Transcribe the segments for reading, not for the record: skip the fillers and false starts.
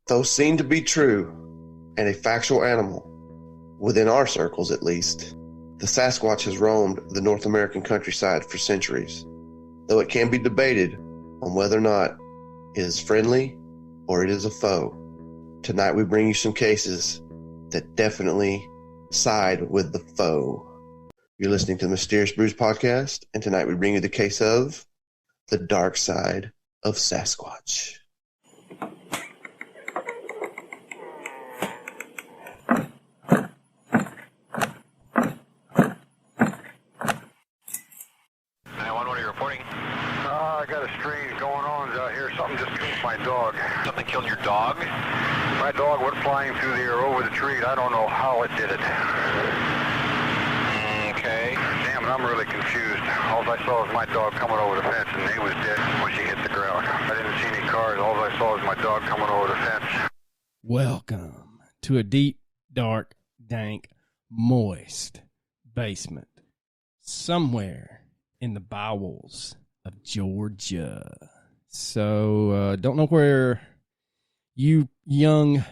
Though seen to be true and a factual animal, within our circles at least, the Sasquatch has roamed the North American countryside for centuries, though it can be debated on whether or not it is friendly or it is a foe. Tonight we bring you some cases that definitely side with the foe. You're listening to the Mysterious Brews podcast, and tonight we bring you the case of the dark side of Sasquatch. I got a strange going on out here. Something just killed my dog. Something killed your dog? My dog went flying through the air over the tree. I don't know how it did it. Okay. Damn it, I'm really confused. All I saw was my dog coming over the fence, and he was dead when she hit the ground. I didn't see any cars. All I saw was my dog coming over the fence. Welcome to a deep, dark, dank, moist basement somewhere in the bowels of Georgia. So, don't know where you young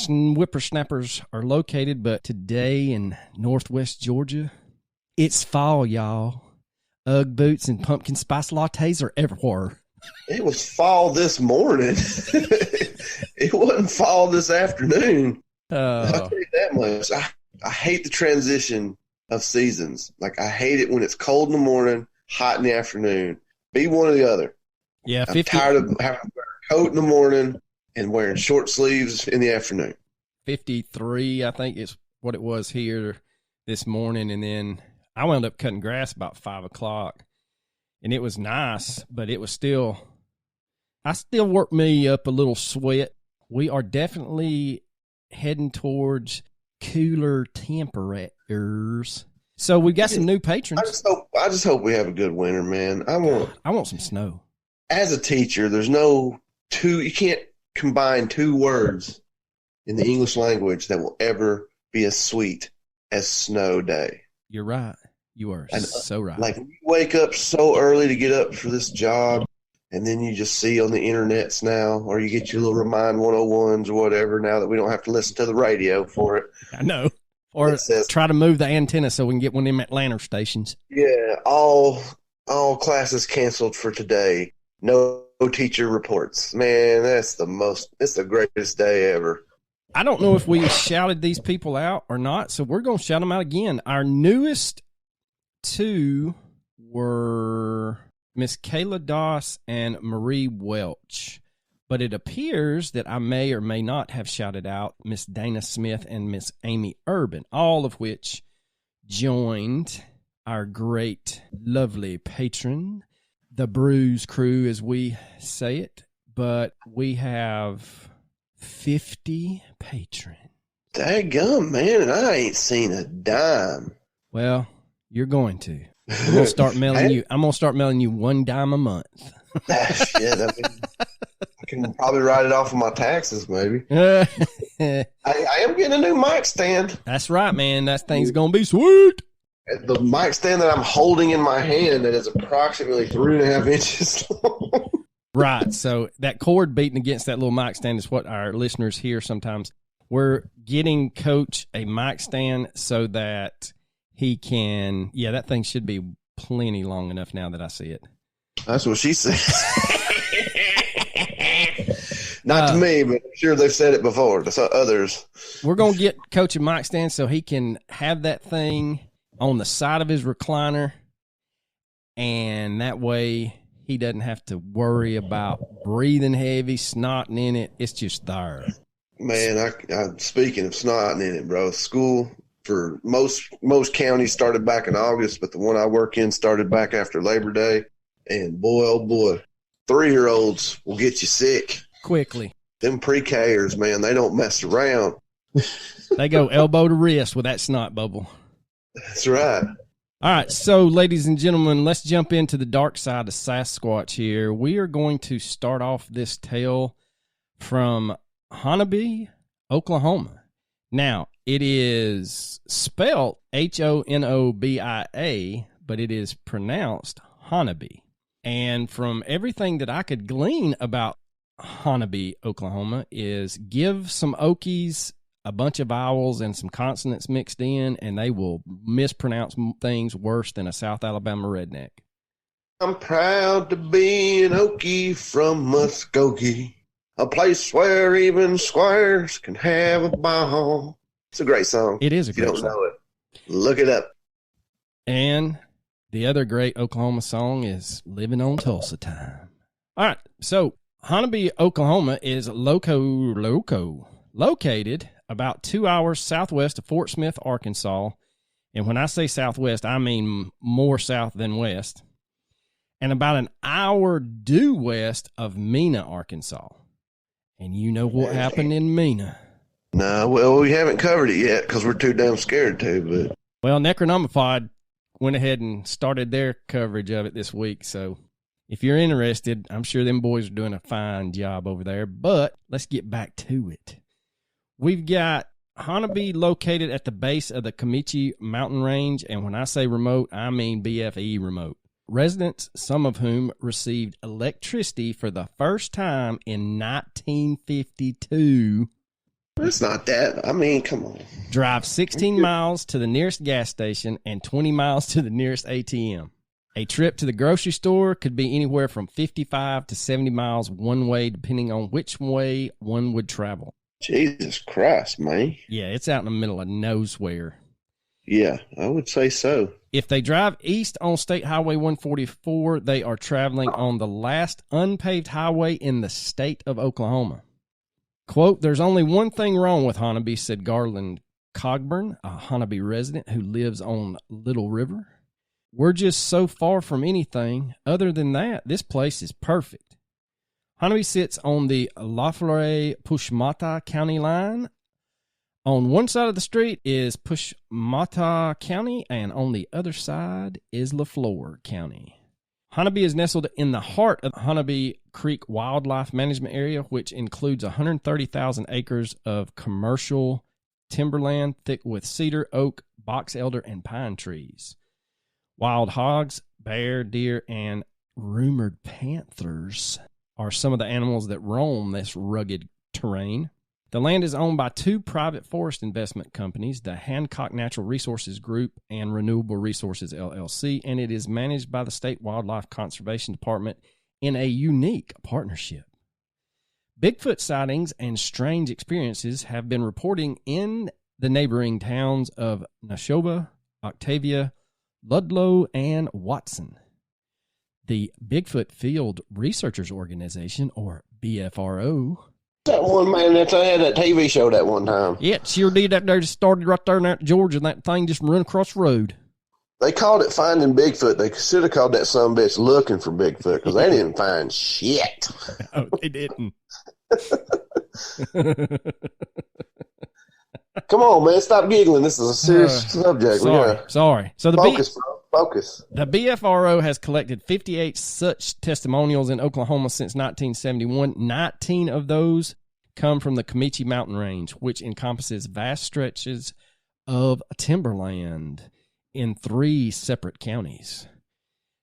whippersnappers are located, but today in Northwest Georgia, it's fall, y'all. Ugg boots and pumpkin spice lattes are everywhere. It was fall this morning. It wasn't fall this afternoon. I'll tell you that much. I hate the transition of seasons. Like, I hate it when it's cold in the morning, hot in the afternoon. Be one or the other. Yeah, I'm tired of having to wear a coat in the morning and wearing short sleeves in the afternoon. 53, I think is what it was here this morning. And then I wound up cutting grass about 5 o'clock. And it was nice, but it was still, I still worked me up a little sweat. We are definitely heading towards cooler temperatures. So we got some new patrons. I just hope we have a good winter, man. I want some snow. As a teacher, there's you can't combine two words in the English language that will ever be as sweet as snow day. You're right. You are so right. Like, you wake up so early to get up for this job, and then you just see on the internets now, or you get your little Remind 101s or whatever now that we don't have to listen to the radio for it. I know. Or try to move the antenna so we can get one of them Atlanta stations. Yeah, all classes canceled for today. No teacher reports. Man, it's the greatest day ever. I don't know if we shouted these people out or not, so we're going to shout them out again. Our newest two were Miss Kayla Doss and Marie Welch. But it appears that I may or may not have shouted out Miss Dana Smith and Miss Amy Urban, all of which joined our great, lovely patron, the Brews Crew, as we say it. But we have 50 patrons. Daggum, man, and I ain't seen a dime. Well, you're going to. I'm going to start mailing you. I'm going to start mailing you $1 a month. Shit, I mean, I can probably write it off of my taxes, maybe. I am getting a new mic stand. That's right, man. That thing's going to be sweet. The mic stand that I'm holding in my hand that is approximately 3.5 inches long. Right. So that cord beating against that little mic stand is what our listeners hear sometimes. We're getting Coach a mic stand so that he can, that thing should be plenty long enough now that I see it. That's what she said. Not to me, but I'm sure they've said it before to others. We're going to get Coach a mic stand so he can have that thing on the side of his recliner, and that way he doesn't have to worry about breathing heavy, snotting in it. It's just there. Man, I speaking of snotting in it, bro, school for most counties started back in August, but the one I work in started back after Labor Day. And boy, oh boy, 3-year-olds will get you sick quickly. Them pre-Kers, man, they don't mess around. They go elbow to wrist with that snot bubble. That's right. All right, so ladies and gentlemen, let's jump into the dark side of Sasquatch here. We are going to start off this tale from Honobia, Oklahoma. Now, it is spelled Honobia, but it is pronounced Honobia. And from everything that I could glean about Hanabi, Oklahoma, is give some Okies a bunch of vowels and some consonants mixed in, and they will mispronounce things worse than a South Alabama redneck. I'm proud to be an Okie from Muskogee, a place where even squires can have a ball. It's a great song. It is a if great you don't song. know it, look it up. And the other great Oklahoma song is Living on Tulsa Time. All right, so Hanabi, Oklahoma is located about 2 hours southwest of Fort Smith, Arkansas. And when I say southwest, I mean more south than west. And about an hour due west of Mena, Arkansas. And you know what happened in Mena. No, well, we haven't covered it yet because we're too damn scared to. But Well, Necronomicon went ahead and started their coverage of it this week. So if you're interested, I'm sure them boys are doing a fine job over there. But let's get back to it. We've got Hanabi located at the base of the Comanche mountain range. And when I say remote, I mean BFE remote. Residents, some of whom received electricity for the first time in 1952. it's not that. I mean, come on. Drive 16 miles to the nearest gas station and 20 miles to the nearest ATM. A trip to the grocery store could be anywhere from 55 to 70 miles one way, depending on which way one would travel. Jesus Christ, man. Yeah, it's out in the middle of nowhere. Yeah, I would say so. If they drive east on State Highway 144, they are traveling on the last unpaved highway in the state of Oklahoma. Quote, there's only one thing wrong with Hanabi, said Garland Cogburn, a Hanabi resident who lives on Little River. We're just so far from anything. Other than that, this place is perfect. Hanabi sits on the Lafleur-Pushmata County line. On one side of the street is Pushmata County, and on the other side is Lafleur County. Hanabi is nestled in the heart of the Hanabi Creek Wildlife Management Area, which includes 130,000 acres of commercial timberland thick with cedar, oak, box elder, and pine trees. Wild hogs, bear, deer, and rumored panthers are some of the animals that roam this rugged terrain. The land is owned by two private forest investment companies, the Hancock Natural Resources Group and Renewable Resources, LLC, and it is managed by the State Wildlife Conservation Department in a unique partnership. Bigfoot sightings and strange experiences have been reporting in the neighboring towns of Nashoba, Octavia, Ludlow, and Watson. The Bigfoot Field Researchers Organization, or BFRO, That one man that had that TV show that one time. yeah, it sure did. That there just started right there in Georgia, and that thing just run across the road. They called it Finding Bigfoot. They should have called that son bitch Looking for Bigfoot because they didn't find shit. Oh, they didn't. Come on, man. Stop giggling. This is a serious subject. Sorry. So Focus, bro. Focus. the BFRO has collected 58 such testimonials in Oklahoma since 1971. 19 of those come from the Comanche Mountain Range, which encompasses vast stretches of timberland in 3 separate counties.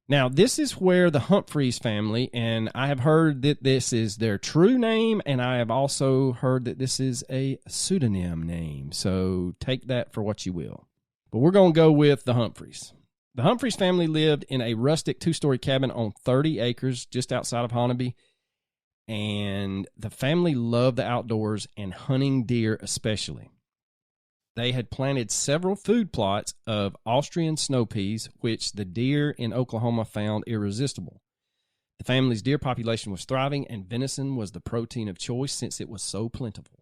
Now, this is where the Humphreys family, and I have heard that this is their true name, and I have also heard that this is a pseudonym name. So take that for what you will. But we're going to go with the Humphreys. The Humphreys family lived in a rustic 2-story cabin on 30 acres just outside of Hanabi, and the family loved the outdoors and hunting deer especially. They had planted several food plots of Austrian snow peas, which the deer in Oklahoma found irresistible. The family's deer population was thriving, and venison was the protein of choice since it was so plentiful.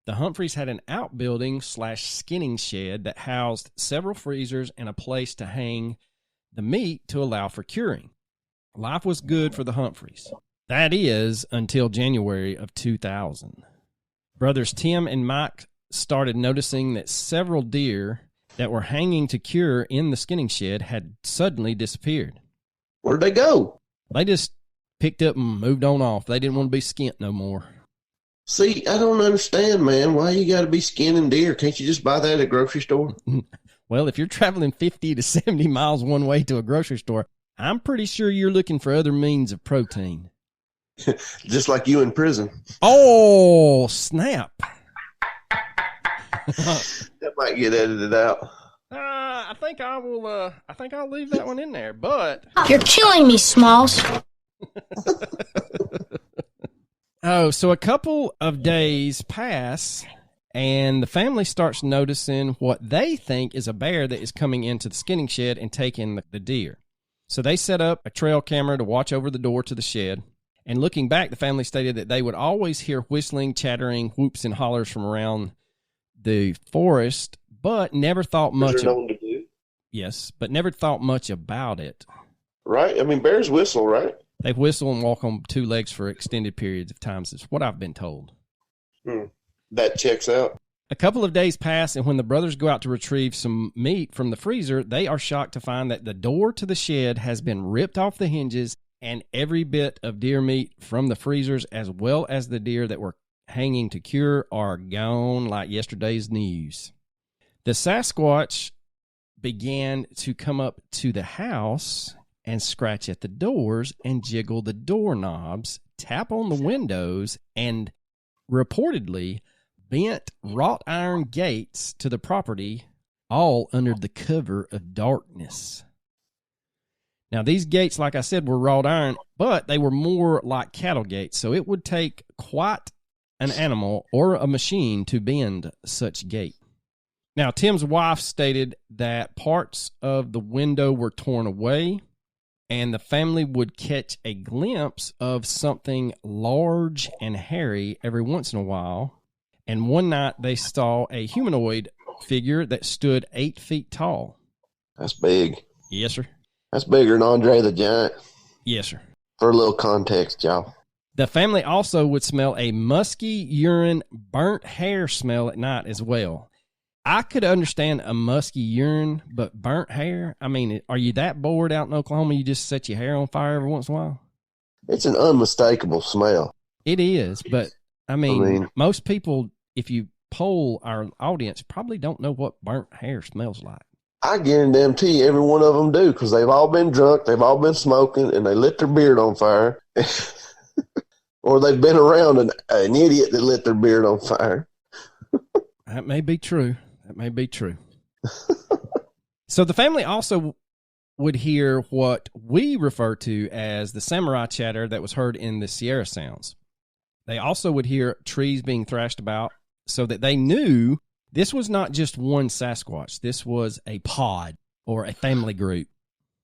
The Humphreys had an outbuilding/skinning shed that housed several freezers and a place to hang the meat to allow for curing. Life was good for the Humphreys. That is, until January of 2000. Brothers Tim and Mike started noticing that several deer that were hanging to cure in the skinning shed had suddenly disappeared. Where'd they go? They just picked up and moved on off. They didn't want to be skint no more. See, I don't understand, man. Why you got to be skinning deer? Can't you just buy that at a grocery store? Well, if you're traveling 50 to 70 miles one way to a grocery store, I'm pretty sure you're looking for other means of protein. Just like you in prison. Oh, snap. That might get edited out. I think I will. I think I'll leave that one in there. But you're killing me, Smalls. Oh, so a couple of days pass, and the family starts noticing what they think is a bear that is coming into the skinning shed and taking the deer. So they set up a trail camera to watch over the door to the shed. And looking back, the family stated that they would always hear whistling, chattering, whoops, and hollers from around the forest, but never thought much. Yes, but never thought much about it. Right? I mean, bears whistle, right? They whistle and walk on two legs for extended periods of time, is what I've been told. That checks out. A couple of days pass, and when the brothers go out to retrieve some meat from the freezer, they are shocked to find that the door to the shed has been ripped off the hinges, and every bit of deer meat from the freezers, as well as the deer that were hanging to cure, are gone like yesterday's news. The Sasquatch began to come up to the house and scratch at the doors and jiggle the doorknobs, tap on the windows, and reportedly bent wrought iron gates to the property, all under the cover of darkness. Now, these gates, like I said, were wrought iron, but they were more like cattle gates, so it would take quite an animal or a machine to bend such gate. Now, Tim's wife stated that parts of the window were torn away, and the family would catch a glimpse of something large and hairy every once in a while. And one night they saw a humanoid figure that stood 8 feet tall. That's big. Yes, sir. That's bigger than Andre the Giant. Yes, sir. For a little context, y'all. The family also would smell a musky urine, burnt hair smell at night as well. I could understand a musky urine, but burnt hair? I mean, are you that bored out in Oklahoma you just set your hair on fire every once in a while? It's an unmistakable smell. It is, but I mean, most people, if you poll our audience, probably don't know what burnt hair smells like. I guarantee every one of them do, because they've all been drunk, they've all been smoking, and they lit their beard on fire. Or they've been around an idiot that lit their beard on fire. That may be true. That may be true. So the family also would hear what we refer to as the samurai chatter that was heard in the Sierra Sounds. They also would hear trees being thrashed about, so that they knew this was not just one Sasquatch. This was a pod or a family group.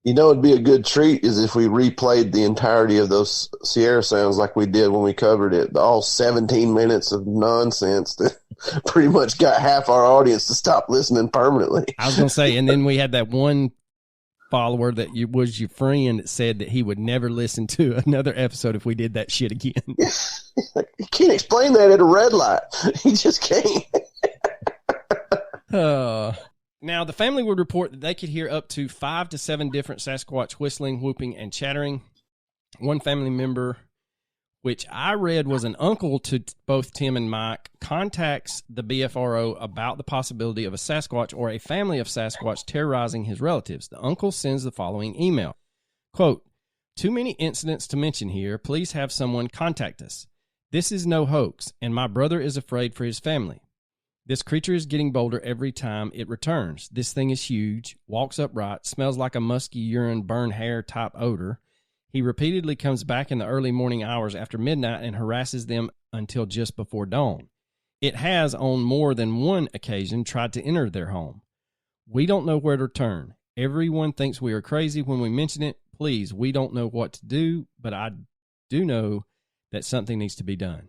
You know, it'd be a good treat is if we replayed the entirety of those Sierra Sounds like we did when we covered it. All 17 minutes of nonsense that pretty much got half our audience to stop listening permanently. I was going to say, and then we had that one follower that was your friend that said that he would never listen to another episode if we did that shit again. You can't explain that at a red light. You just can't. Now, the family would report that they could hear up to 5 to 7 different Sasquatch whistling, whooping, and chattering. One family member, which I read was an uncle to both Tim and Mike, contacts the BFRO about the possibility of a Sasquatch or a family of Sasquatch terrorizing his relatives. The uncle sends the following email. Quote, "Too many incidents to mention here. Please have someone contact us. This is no hoax, and my brother is afraid for his family. This creature is getting bolder every time it returns. This thing is huge, walks upright, smells like a musky urine, burned hair type odor. He repeatedly comes back in the early morning hours after midnight and harasses them until just before dawn. It has, on more than one occasion, tried to enter their home. We don't know where to turn. Everyone thinks we are crazy when we mention it. Please, we don't know what to do, but I do know that something needs to be done.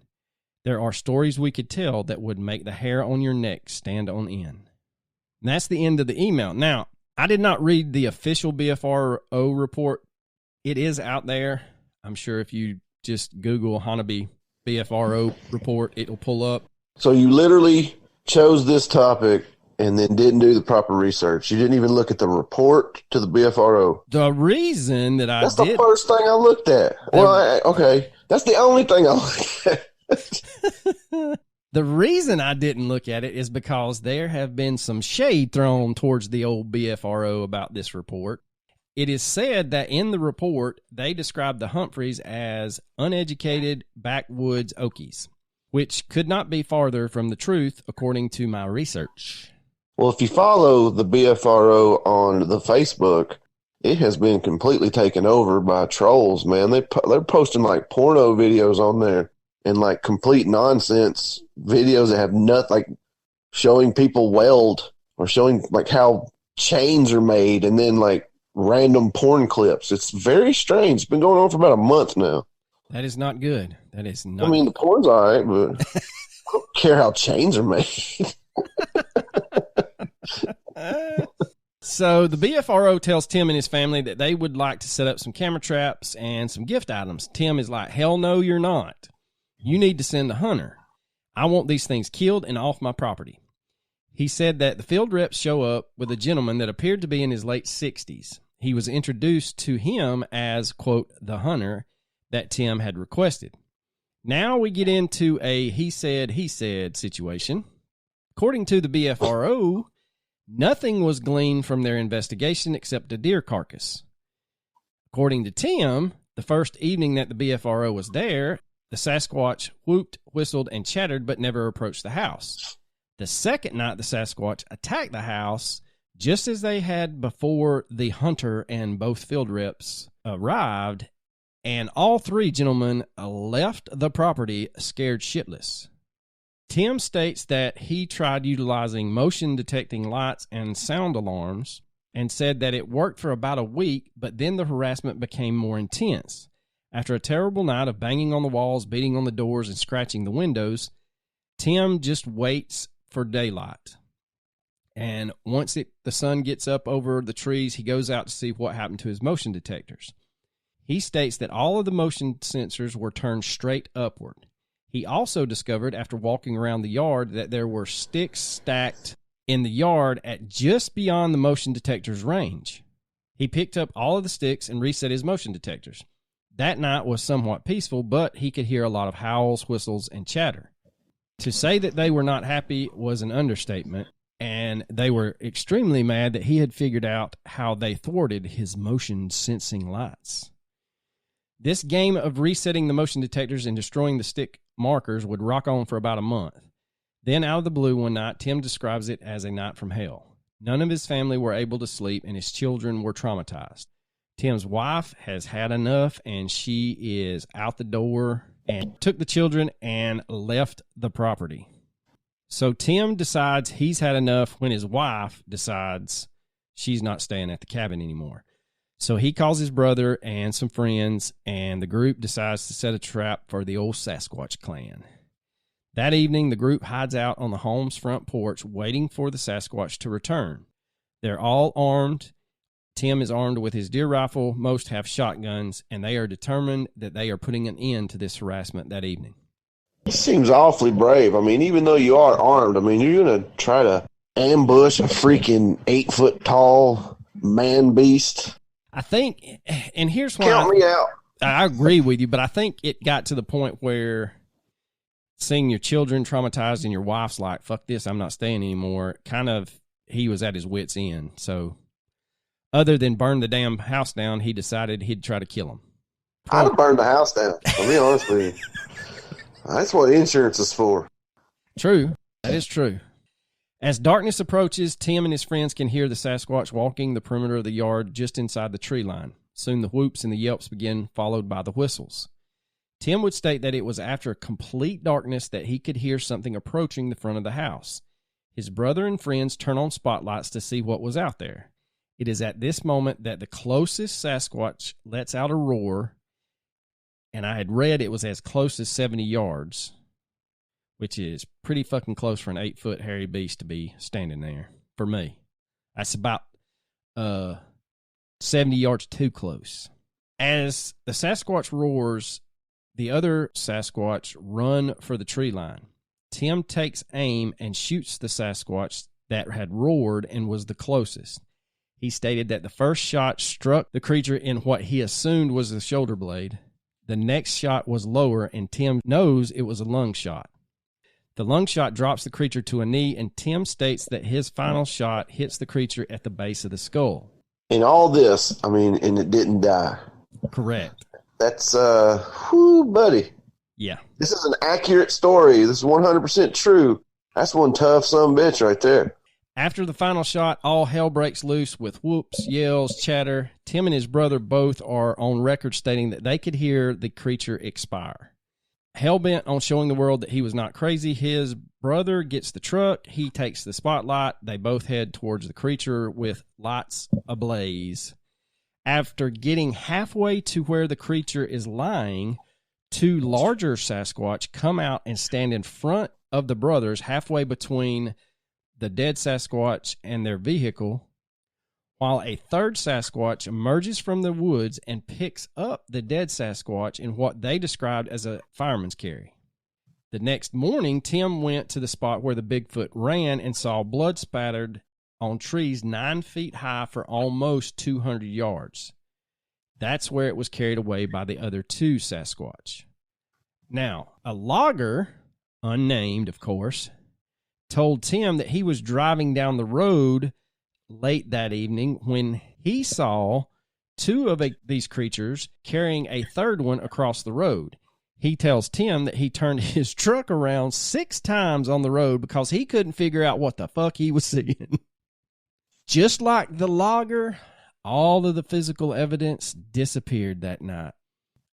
There are stories we could tell that would make the hair on your neck stand on end." And that's the end of the email. Now, I did not read the official BFRO report. It is out there. I'm sure if you just Google Hanabi BFRO report, it'll pull up. So you literally chose this topic and then didn't do the proper research. You didn't even look at the report to the BFRO. The reason that That's the first thing I looked at. Okay. That's the only thing I looked at. The reason I didn't look at it is because there have been some shade thrown towards the old BFRO about this report. It is said that in the report, they described the Humphreys as uneducated backwoods Okies, which could not be farther from the truth, according to my research. Well, if you follow the BFRO on the Facebook, it has been completely taken over by trolls, man. They're posting like porno videos on there and like complete nonsense videos that have nothing, like showing people weld or showing like how chains are made and then like random porn clips. It's very strange. It's been going on for about a month now. That is not good. That is not. I mean, the porn's all right, but I don't care how chains are made. So the BFRO tells Tim and his family that they would like to set up some camera traps and some gift items. Tim is like, hell no, you're not. You need to send a hunter. I want these things killed and off my property. He said that the field reps show up with a gentleman that appeared to be in his late 60s. He was introduced to him as, quote, the hunter that Tim had requested. Now we get into a he said situation. According to the BFRO, nothing was gleaned from their investigation except a deer carcass. According to Tim, the first evening that the BFRO was there, the Sasquatch whooped, whistled, and chattered but never approached the house. The second night, the Sasquatch attacked the house just as they had before the hunter and both field reps arrived, and all three gentlemen left the property scared shitless. Tim states that he tried utilizing motion detecting lights and sound alarms and said that it worked for about a week, but then the harassment became more intense. After a terrible night of banging on the walls, beating on the doors, and scratching the windows, Tim just waits for daylight. And once the sun gets up over the trees, he goes out to see what happened to his motion detectors. He states that all of the motion sensors were turned straight upward. He also discovered after walking around the yard that there were sticks stacked in the yard at just beyond the motion detector's range. He picked up all of the sticks and reset his motion detectors. That night was somewhat peaceful, but he could hear a lot of howls, whistles, and chatter. To say that they were not happy was an understatement, and they were extremely mad that he had figured out how they thwarted his motion sensing lights. This game of resetting the motion detectors and destroying the stick markers would rock on for about a month. Then out of the blue one night, Tim describes it as a night from hell. None of his family were able to sleep, and his children were traumatized. Tim's wife has had enough, and she is out the door and took the children and left the property. So Tim decides he's had enough when his wife decides she's not staying at the cabin anymore. So he calls his brother and some friends, and the group decides to set a trap for the old Sasquatch clan. That evening, the group hides out on the home's front porch, waiting for the Sasquatch to return. They're all armed. Tim is armed with his deer rifle. Most have shotguns, and they are determined that they are putting an end to this harassment that evening. He seems awfully brave. I mean, even though you are armed, I mean, you're going to try to ambush a freaking 8-foot-tall man beast. I think, and here's why. Count me out. I agree with you, but I think it got to the point where seeing your children traumatized and your wife's like, fuck this, I'm not staying anymore, kind of, he was at his wit's end. So other than burn the damn house down, he decided he'd try to kill him. I'd have burned the house down, I'll be honest with you. That's what insurance is for. True. That is true. As darkness approaches, Tim and his friends can hear the Sasquatch walking the perimeter of the yard just inside the tree line. Soon the whoops and the yelps begin, followed by the whistles. Tim would state that it was after complete darkness that he could hear something approaching the front of the house. His brother and friends turn on spotlights to see what was out there. It is at this moment that the closest Sasquatch lets out a roar, and I had read it was as close as 70 yards, which is pretty fucking close for an 8-foot hairy beast to be standing there, for me. That's about 70 yards too close. As the Sasquatch roars, the other Sasquatch run for the tree line. Tim takes aim and shoots the Sasquatch that had roared and was the closest. He stated that the first shot struck the creature in what he assumed was the shoulder blade. The next shot was lower, and Tim knows it was a lung shot. The lung shot drops the creature to a knee, and Tim states that his final shot hits the creature at the base of the skull. In all this, I mean, and it didn't die. Correct. That's, buddy. Yeah. This is an accurate story. This is 100% true. That's one tough sumbitch right there. After the final shot, all hell breaks loose with whoops, yells, chatter. Tim and his brother both are on record stating that they could hear the creature expire. Hell-bent on showing the world that he was not crazy, his brother gets the truck. He takes the spotlight. They both head towards the creature with lights ablaze. After getting halfway to where the creature is lying, two larger Sasquatch come out and stand in front of the brothers, halfway between the dead Sasquatch and their vehicle, while a third Sasquatch emerges from the woods and picks up the dead Sasquatch in what they described as a fireman's carry. The next morning, Tim went to the spot where the Bigfoot ran and saw blood spattered on trees 9 feet high for almost 200 yards. That's where it was carried away by the other two Sasquatch. Now, a logger, unnamed of course, told Tim that he was driving down the road late that evening when he saw two of these creatures carrying a third one across the road. He tells Tim that he turned his truck around 6 times on the road because he couldn't figure out what the fuck he was seeing. Just like the logger, all of the physical evidence disappeared that night.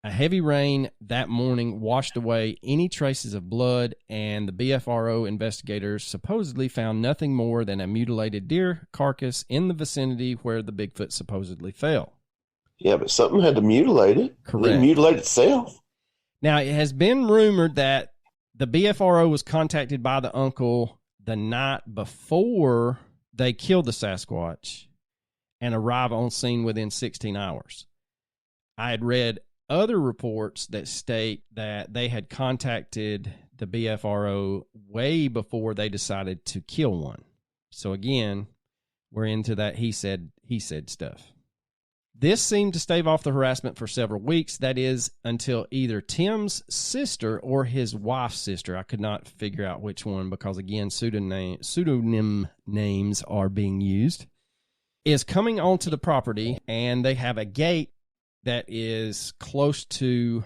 A heavy rain that morning washed away any traces of blood, and the BFRO investigators supposedly found nothing more than a mutilated deer carcass in the vicinity where the Bigfoot supposedly fell. Yeah, but something had to mutilate it. Correct. It didn't mutilate itself. Now, it has been rumored that the BFRO was contacted by the uncle the night before they killed the Sasquatch and arrive on scene within 16 hours. I had read other reports that state that they had contacted the BFRO way before they decided to kill one. So again, we're into that he said stuff. This seemed to stave off the harassment for several weeks. That is, until either Tim's sister or his wife's sister, I could not figure out which one because, again, pseudonym names are being used, is coming onto the property, and they have a gate that is close to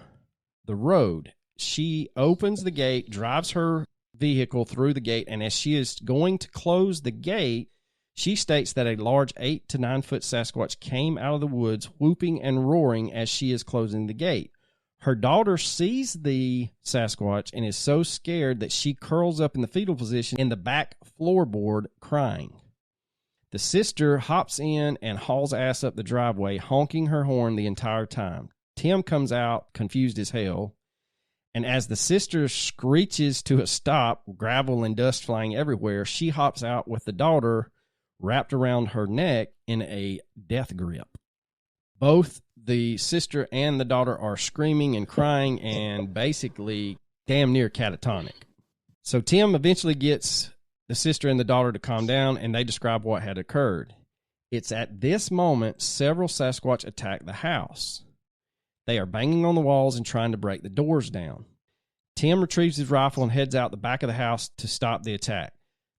the road. She opens the gate, drives her vehicle through the gate, and as she is going to close the gate, she states that a large 8 to 9 foot Sasquatch came out of the woods, whooping and roaring as she is closing the gate. Her daughter sees the Sasquatch and is so scared that she curls up in the fetal position in the back floorboard, crying. The sister hops in and hauls ass up the driveway, honking her horn the entire time. Tim comes out, confused as hell, and as the sister screeches to a stop, gravel and dust flying everywhere, she hops out with the daughter wrapped around her neck in a death grip. Both the sister and the daughter are screaming and crying and basically damn near catatonic. So Tim eventually gets the sister and the daughter to calm down, and they describe what had occurred. It's at this moment several Sasquatch attack the house. They are banging on the walls and trying to break the doors down. Tim retrieves his rifle and heads out the back of the house to stop the attack.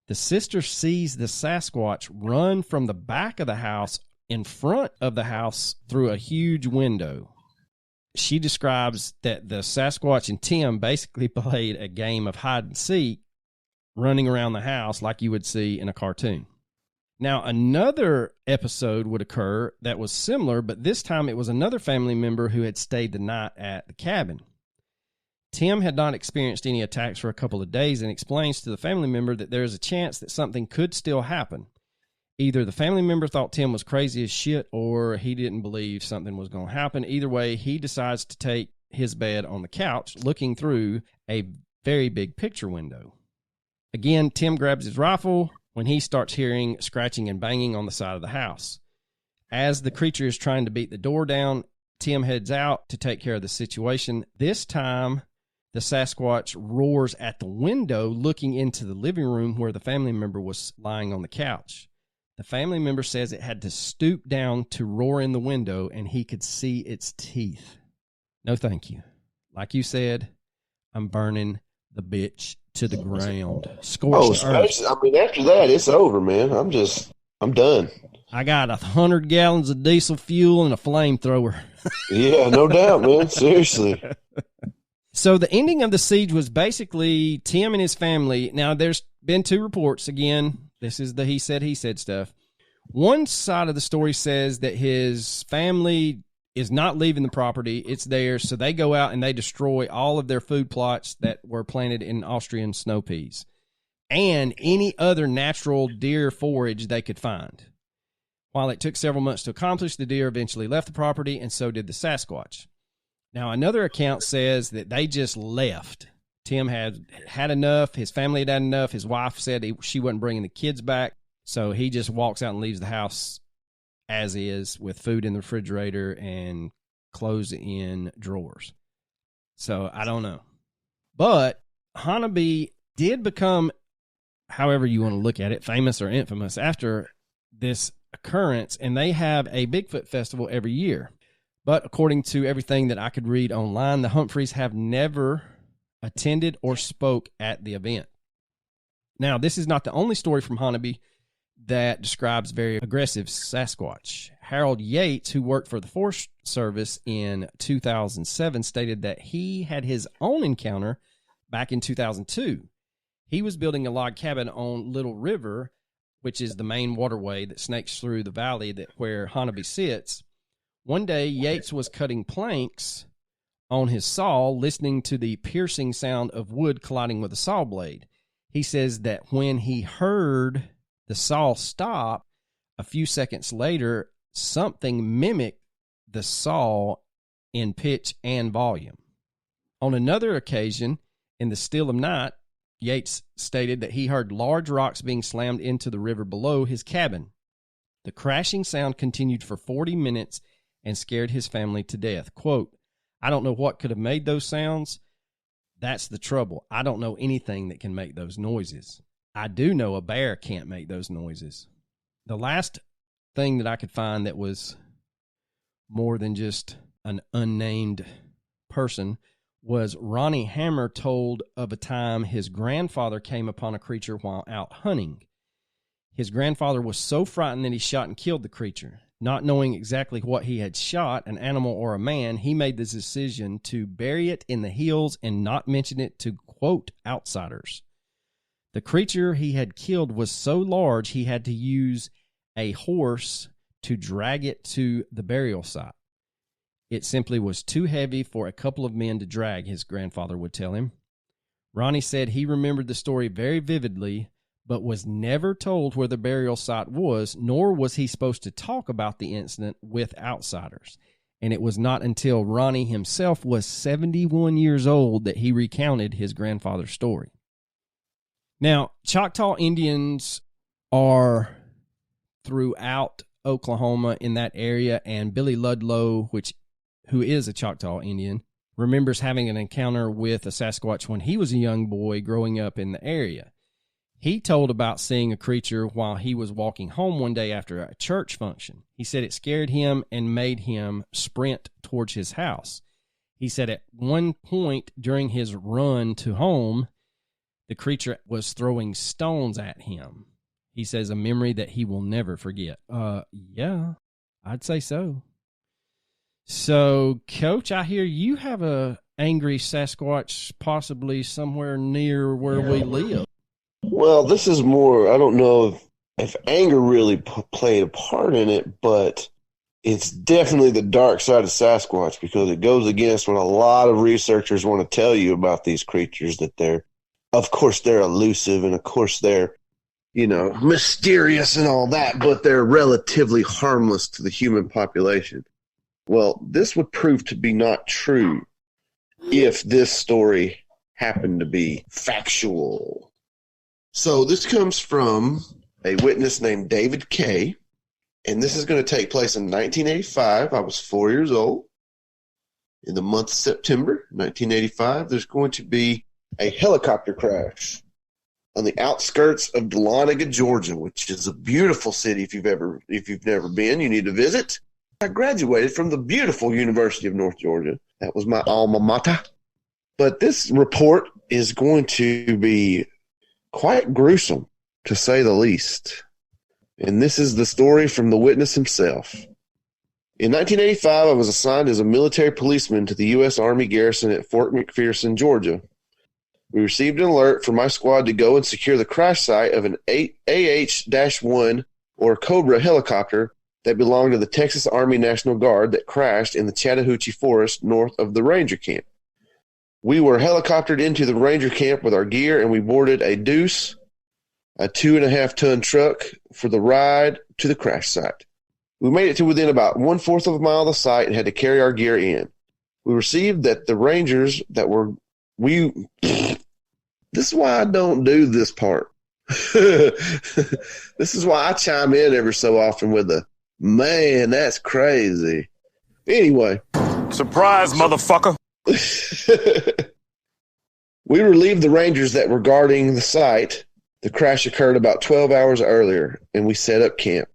The sister sees the Sasquatch run from the back of the house in front of the house through a huge window. She describes that the Sasquatch and Tim basically played a game of hide and seek, running around the house like you would see in a cartoon. Now, another episode would occur that was similar, but this time it was another family member who had stayed the night at the cabin. Tim had not experienced any attacks for a couple of days and explains to the family member that there is a chance that something could still happen. Either the family member thought Tim was crazy as shit or he didn't believe something was going to happen. Either way, he decides to take his bed on the couch, looking through a very big picture window. Again, Tim grabs his rifle when he starts hearing scratching and banging on the side of the house. As the creature is trying to beat the door down, Tim heads out to take care of the situation. This time, the Sasquatch roars at the window, looking into the living room where the family member was lying on the couch. The family member says it had to stoop down to roar in the window, and he could see its teeth. No, thank you. Like you said, I'm burning the bitch to the ground. Scorched earth. I mean, after that, it's over, man. I'm done. I got 100 gallons of diesel fuel and a flamethrower. Yeah, no doubt, man. Seriously. So the ending of the siege was basically Tim and his family. Now, there's been two reports. Again, this is the he said stuff. One side of the story says that his family is not leaving the property. It's theirs. So they go out and they destroy all of their food plots that were planted in Austrian snow peas and any other natural deer forage they could find. While it took several months to accomplish, the deer eventually left the property, and so did the Sasquatch. Now, another account says that they just left. Tim had enough. His family had enough. His wife said she wasn't bringing the kids back, so he just walks out and leaves the house as is with food in the refrigerator and clothes in drawers. So, I don't know. But Hanabi did become, however you want to look at it, famous or infamous after this occurrence, and they have a Bigfoot festival every year. But according to everything that I could read online, the Humphreys have never attended or spoke at the event. Now, this is not the only story from Hanabi that describes very aggressive Sasquatch. Harold Yates, who worked for the Forest Service in 2007, stated that he had his own encounter back in 2002. He was building a log cabin on Little River, which is the main waterway that snakes through the valley where Hanabi sits. One day, Yates was cutting planks on his saw, listening to the piercing sound of wood colliding with a saw blade. He says that when he heard the saw stop, a few seconds later, something mimicked the saw in pitch and volume. On another occasion, in the still of night, Yates stated that he heard large rocks being slammed into the river below his cabin. The crashing sound continued for 40 minutes and scared his family to death. Quote, "I don't know what could have made those sounds. That's the trouble. I don't know anything that can make those noises. I do know a bear can't make those noises." The last thing that I could find that was more than just an unnamed person was Ronnie Hammer told of a time his grandfather came upon a creature while out hunting. His grandfather was so frightened that he shot and killed the creature. Not knowing exactly what he had shot, an animal or a man, he made the decision to bury it in the hills and not mention it to, quote, outsiders. The creature he had killed was so large he had to use a horse to drag it to the burial site. It simply was too heavy for a couple of men to drag, his grandfather would tell him. Ronnie said he remembered the story very vividly, but was never told where the burial site was, nor was he supposed to talk about the incident with outsiders. And it was not until Ronnie himself was 71 years old that he recounted his grandfather's story. Now, Choctaw Indians are throughout Oklahoma in that area, and Billy Ludlow, who is a Choctaw Indian, remembers having an encounter with a Sasquatch when he was a young boy growing up in the area. He told about seeing a creature while he was walking home one day after a church function. He said it scared him and made him sprint towards his house. He said at one point during his run to home, the creature was throwing stones at him. He says a memory that he will never forget. Yeah, I'd say so. So, Coach, I hear you have a angry Sasquatch possibly somewhere near where we live. Well, this is more, I don't know if anger really played a part in it, but it's definitely the dark side of Sasquatch, because it goes against what a lot of researchers want to tell you about these creatures, that they're elusive, and of course they're, mysterious and all that, but they're relatively harmless to the human population. Well, this would prove to be not true if this story happened to be factual. So this comes from a witness named David Kay, and this is going to take place in 1985. I was 4 years old. In the month of September 1985, there's going to be a helicopter crash on the outskirts of Dahlonega, Georgia, which is a beautiful city. If you've never been, you need to visit. I graduated from the beautiful University of North Georgia. That was my alma mater. But this report is going to be quite gruesome, to say the least. And this is the story from the witness himself. In 1985, I was assigned as a military policeman to the U.S. Army garrison at Fort McPherson, Georgia. We received an alert from my squad to go and secure the crash site of an AH-1 or Cobra helicopter that belonged to the Texas Army National Guard that crashed in the Chattahoochee Forest north of the Ranger Camp. We were helicoptered into the Ranger Camp with our gear, and we boarded a Deuce, a 2.5-ton truck, for the ride to the crash site. We made it to within about 1/4 of a mile of the site and had to carry our gear in. We received that the Rangers that were this is why I don't do this part. This is why I chime in every so often with the, man, that's crazy. Anyway. Surprise, motherfucker. We relieved the Rangers that were guarding the site. The crash occurred about 12 hours earlier, and we set up camp.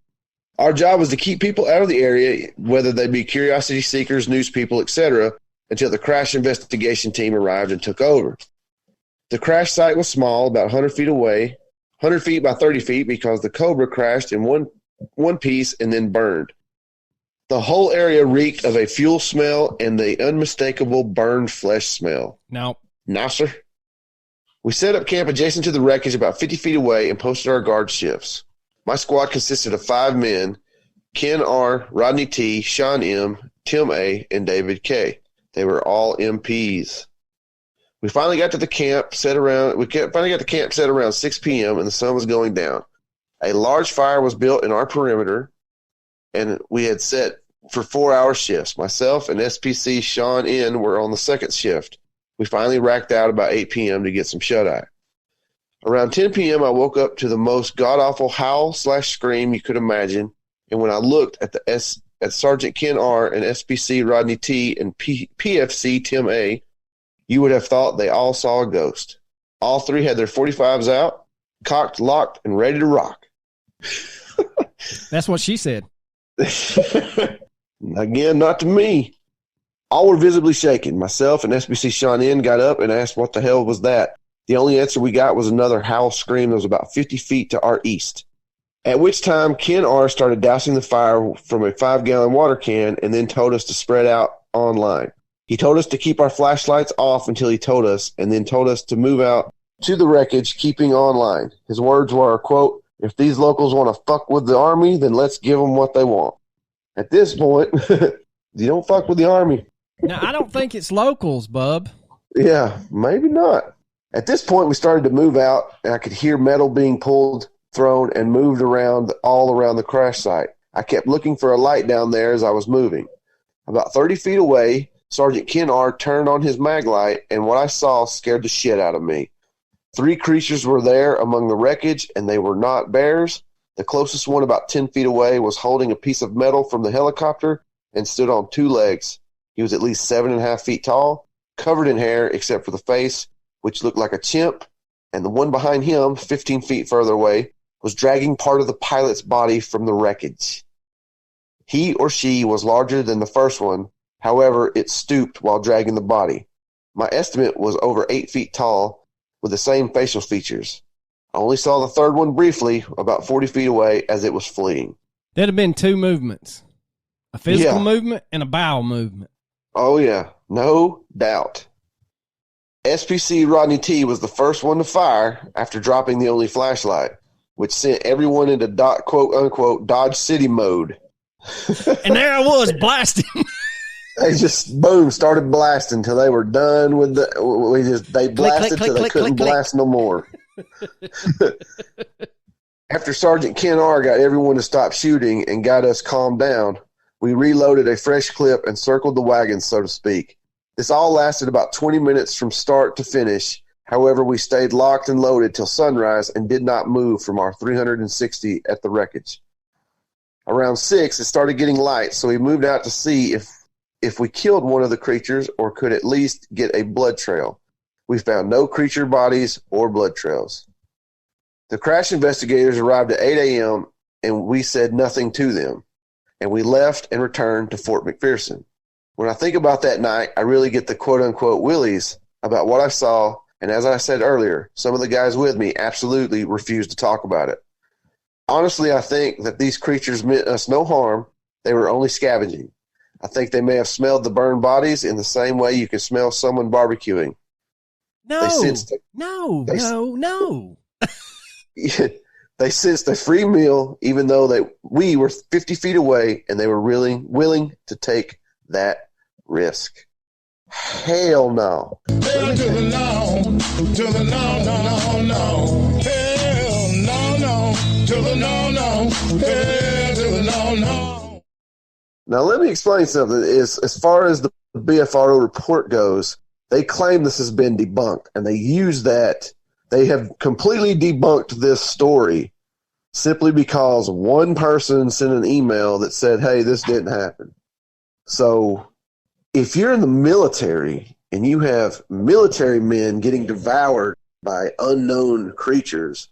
Our job was to keep people out of the area, whether they be curiosity seekers, news people, etc., until the crash investigation team arrived and took over. The crash site was small, about 100 feet away, 100 feet by 30 feet, because the Cobra crashed in one piece and then burned. The whole area reeked of a fuel smell and the unmistakable burned flesh smell. No. Nah, sir. We set up camp adjacent to the wreckage about 50 feet away and posted our guard shifts. My squad consisted of 5 men: Ken R., Rodney T., Sean M., Tim A., and David K. They were all MPs. We finally got to camp set around 6 p.m. and the sun was going down. A large fire was built in our perimeter, and we had set for 4-hour shifts. Myself and SPC Sean N. were on the second shift. We finally racked out about 8 p.m. to get some shut-eye. Around 10 p.m., I woke up to the most god-awful howl/scream you could imagine, and when I looked at at Sergeant Ken R. and SPC Rodney T. and PFC Tim A., you would have thought they all saw a ghost. All 3 had their .45s out, cocked, locked, and ready to rock. That's what she said. Again, not to me. All were visibly shaken. Myself and SBC Sean N. got up and asked what the hell was that. The only answer we got was another howl scream that was about 50 feet to our east. At which time, Ken R. started dousing the fire from a 5-gallon water can and then told us to spread out online. He told us to keep our flashlights off until he told us, and then told us to move out to the wreckage, keeping online. His words were, quote, "If these locals want to fuck with the Army, then let's give them what they want." At this point, you don't fuck with the Army. Now, I don't think it's locals, bub. Yeah, maybe not. At this point, we started to move out, and I could hear metal being pulled, thrown, and moved around all around the crash site. I kept looking for a light down there as I was moving. About 30 feet away, Sergeant Ken R. turned on his mag light, and what I saw scared the shit out of me. 3 creatures were there among the wreckage, and they were not bears. The closest one, about 10 feet away, was holding a piece of metal from the helicopter and stood on 2 legs. He was at least 7.5 feet tall, covered in hair except for the face, which looked like a chimp, and the one behind him, 15 feet further away, was dragging part of the pilot's body from the wreckage. He or she was larger than the first one. However, it stooped while dragging the body. My estimate was over 8 feet tall, with the same facial features. I only saw the third one briefly, about 40 feet away, as it was fleeing. There'd have been 2 movements. A physical movement and a bowel movement. Oh, yeah. No doubt. SPC Rodney T. was the first one to fire after dropping the only flashlight, which sent everyone into quote-unquote Dodge City mode. And there I was, blasting. They just, boom, started blasting until they were done with they blasted till they couldn't blast no more. After Sergeant Ken R. got everyone to stop shooting and got us calmed down, we reloaded a fresh clip and circled the wagons, so to speak. This all lasted about 20 minutes from start to finish. However, we stayed locked and loaded till sunrise and did not move from our 360 at the wreckage. Around 6, it started getting light, so we moved out to see if we killed one of the creatures or could at least get a blood trail. We found no creature bodies or blood trails. The crash investigators arrived at 8 a.m., and we said nothing to them, and we left and returned to Fort McPherson. When I think about that night, I really get the quote-unquote willies about what I saw, and as I said earlier, some of the guys with me absolutely refused to talk about it. Honestly, I think that these creatures meant us no harm. They were only scavenging. I think they may have smelled the burned bodies in the same way you can smell someone barbecuing. No, They sensed it. no. They sensed a free meal, even though we were 50 feet away, and they were really willing to take that risk. Hell no. Hell to the no, to the no, no, no. Hell no, to the no, no. Hell to the no, no. Now, let me explain something. As far as the BFRO report goes, they claim this has been debunked, and they use that. They have completely debunked this story simply because one person sent an email that said, hey, this didn't happen. So if you're in the military and you have military men getting devoured by unknown creatures,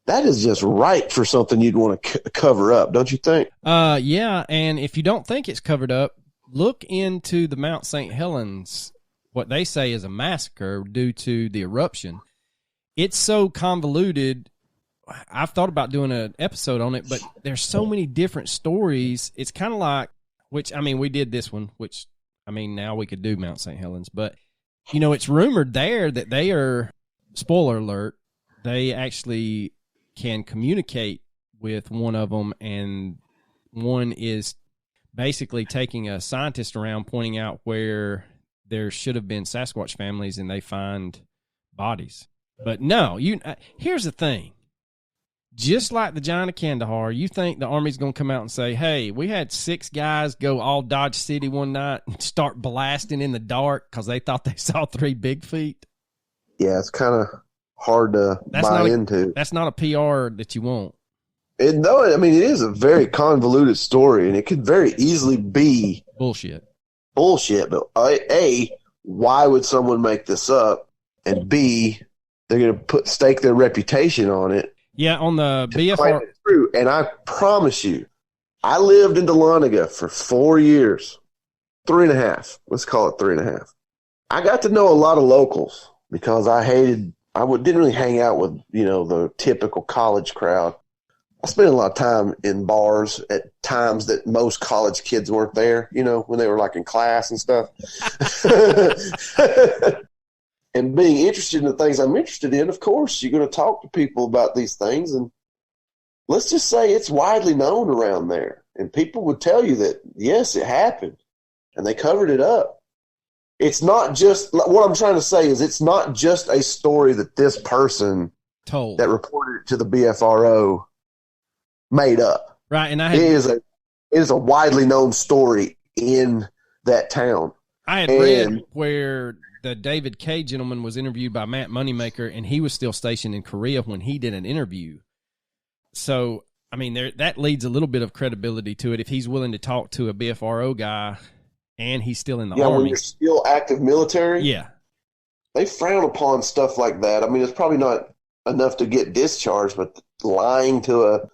that is just ripe for something you'd want to cover up, don't you think? Yeah, and if you don't think it's covered up, look into the Mount St. Helens, what they say is a massacre due to the eruption. It's so convoluted. I've thought about doing an episode on it, but there's so many different stories. It's kind of like, which, I mean, we did this one, which, I mean, now we could do Mount St. Helens, but, you know, it's rumored there that they are, spoiler alert, they actually can communicate with one of them, and one is basically taking a scientist around pointing out where there should have been Sasquatch families, and they find bodies. But no, here's the thing. Just like the Giant of Kandahar, you think the Army's going to come out and say, hey, we had 6 guys go all Dodge City one night and start blasting in the dark because they thought they saw 3 big feet? Yeah, it's kind of hard to buy into. That's not a PR that you want. It is a very convoluted story, and it could very easily be bullshit. But A, why would someone make this up? And B, they're going to stake their reputation on it. Yeah, on the BFR. True. And I promise you, I lived in Dahlonega for 4 years, 3.5. Let's call it 3.5. I got to know a lot of locals because didn't really hang out with, the typical college crowd. I spent a lot of time in bars at times that most college kids weren't there, when they were like in class and stuff. And being interested in the things I'm interested in, of course, you're going to talk to people about these things. And let's just say it's widely known around there. And people would tell you that, yes, it happened. And they covered it up. It's not just, what I'm trying to say is it's not just a story that this person told that reported it to the BFRO made up. Right. And it is a widely known story in that town. I had read where the David K. gentleman was interviewed by Matt Moneymaker, and he was still stationed in Korea when he did an interview. So, I mean, that leads a little bit of credibility to it if he's willing to talk to a BFRO guy and he's still in the Army. When you're still active military, yeah, they frown upon stuff like that. I mean, it's probably not enough to get discharged, but lying to